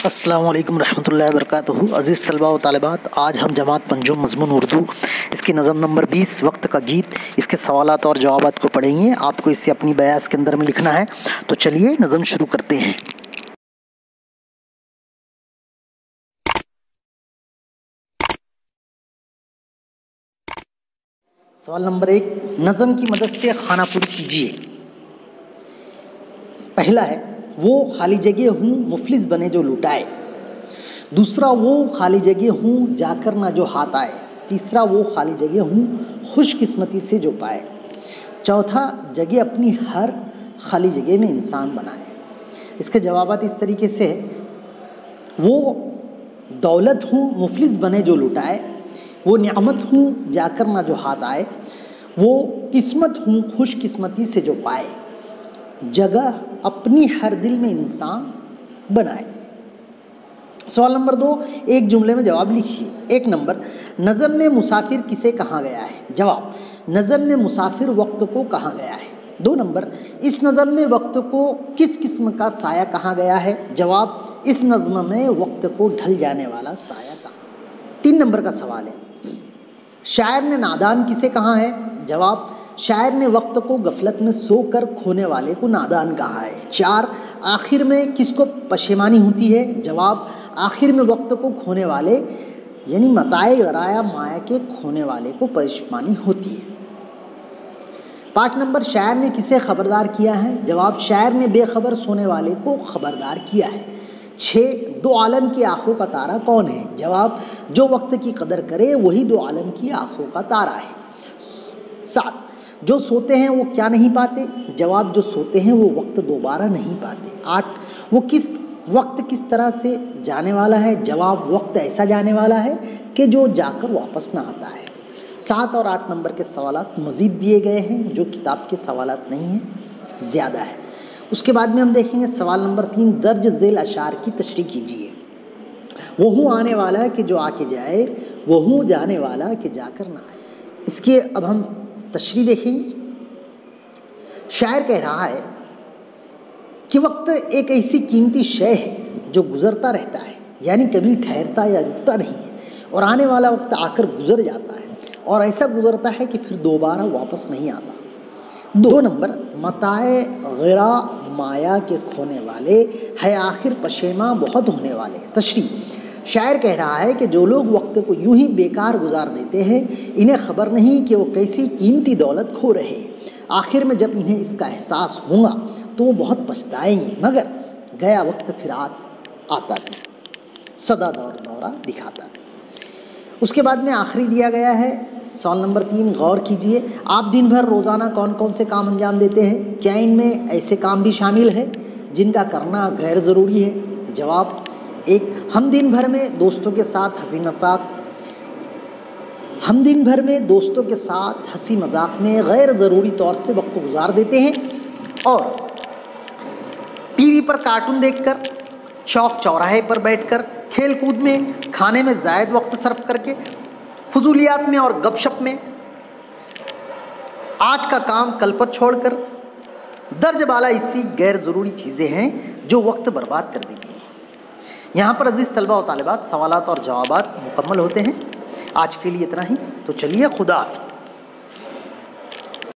अस्सलाम वालेकुम रहमतुल्लाहि व बरकातुहू। अज़ीज़ तलबा व तालिबात, आज हम जमात पंजुम मज़मून उर्दू इसकी नज़म नंबर 20 वक्त का गीत, इसके सवालात और जवाबात को पढ़ेंगे। आपको इसे अपनी बयास के अंदर में लिखना है। तो चलिए नज़म शुरू करते हैं। सवाल नंबर 1, नज़म की मदद से खाना पूरी कीजिए। पहला है, वो खाली जगह हूँ मुफलिस बने जो लुटाए। दूसरा, वो खाली जगह हूँ जाकर ना जो हाथ आए। तीसरा, वो खाली जगह हूँ खुशकिस्मती से जो पाए। चौथा, जगह अपनी हर खाली जगह में इंसान बनाए। इसके जवाबात इस तरीके से है, वो दौलत हूँ मुफलिस बने जो लुटाए। वो नियामत हूँ जाकर ना जो हाथ आए। वो किस्मत हूँ खुशकिस्मती से जो पाए। जगह अपनी हर दिल में इंसान बनाए। सवाल नंबर 2, एक जुमले में जवाब लिखिए। 1 नंबर, नज़म में मुसाफिर किसे कहा गया है? जवाब, नज़म में मुसाफिर वक्त को कहा गया है। 2 नंबर, इस नज़म में वक्त को किस किस्म का साया कहा गया है? जवाब, इस नज़म में वक्त को ढल जाने वाला साया कहा। 3 नंबर का सवाल है, शायर ने नादान किसे कहा है? जवाब, शायर ने वक्त को गफलत में सोकर खोने वाले को नादान कहा है। 4, आखिर में किसको पशेमानी होती है? जवाब, आखिर में वक्त को खोने वाले यानी मताए गराया माया के खोने वाले को पशेमानी होती है। 5 नंबर, शायर ने किसे खबरदार किया है? जवाब, शायर ने बेखबर सोने वाले को खबरदार किया है। 6, दो आलम की आँखों का तारा कौन है? जवाब, जो वक्त की कदर करे वही दो आलम की आँखों का तारा है। 7, जो सोते हैं वो क्या नहीं पाते? जवाब, जो सोते हैं वो वक्त दोबारा नहीं पाते। 8, वो वक्त किस तरह से जाने वाला है? जवाब, वक्त ऐसा जाने वाला है कि जो जाकर वापस ना आता है। 7 और 8 नंबर के सवालात मज़ीद दिए गए हैं, जो किताब के सवालात नहीं हैं, ज़्यादा है। उसके बाद में हम देखेंगे सवाल नंबर 3, दर्ज झेल अशार की तशरीह कीजिए। वो हूँ आने वाला कि जो आके जाए, वो हूँ जाने वाला कि जाकर ना आए। इसके अब हम तशरीह देखेंगे। शायर कह रहा है कि वक्त एक ऐसी कीमती शय है जो गुज़रता रहता है, यानी कभी ठहरता या रुकता नहीं है, और आने वाला वक्त आकर गुज़र जाता है, और ऐसा गुज़रता है कि फिर दोबारा वापस नहीं आता। 2 नंबर, मताए ग़िरा माया के खोने वाले है आखिर पशेमा बहुत होने वाले। तशरीह, शायर कह रहा है कि जो लोग वक्त को यूं ही बेकार गुजार देते हैं, इन्हें खबर नहीं कि वो कैसी कीमती दौलत खो रहे हैं। आखिर में जब इन्हें इसका एहसास होगा तो वो बहुत पछताएंगे, मगर गया वक्त फिर आता नहीं, सदा दौरा दिखाता नहीं। उसके बाद में आखिरी दिया गया है सवाल नंबर 3, गौर कीजिए। आप दिन भर रोज़ाना कौन कौन से काम अंजाम देते हैं? क्या इनमें ऐसे काम भी शामिल है जिनका करना गैर ज़रूरी है? जवाब, 1, हम दिन भर में दोस्तों के साथ हंसी मजाक में गैर ज़रूरी तौर से वक्त गुजार देते हैं, और टीवी पर कार्टून देखकर, चौक चौराहे पर बैठकर, खेल कूद में, खाने में ज़ायद वक्त सर्फ करके, फजूलियात में और गपशप में, आज का काम कल पर छोड़कर, दर्ज वाला इसी गैर ज़रूरी चीज़ें हैं जो वक्त बर्बाद कर देती हैं। यहाँ पर अज़ीज़ तलबा व तालिबात, सवालात और जवाबात मुकम्मल होते हैं। आज के लिए इतना ही। तो चलिए, खुदा हाफिज़।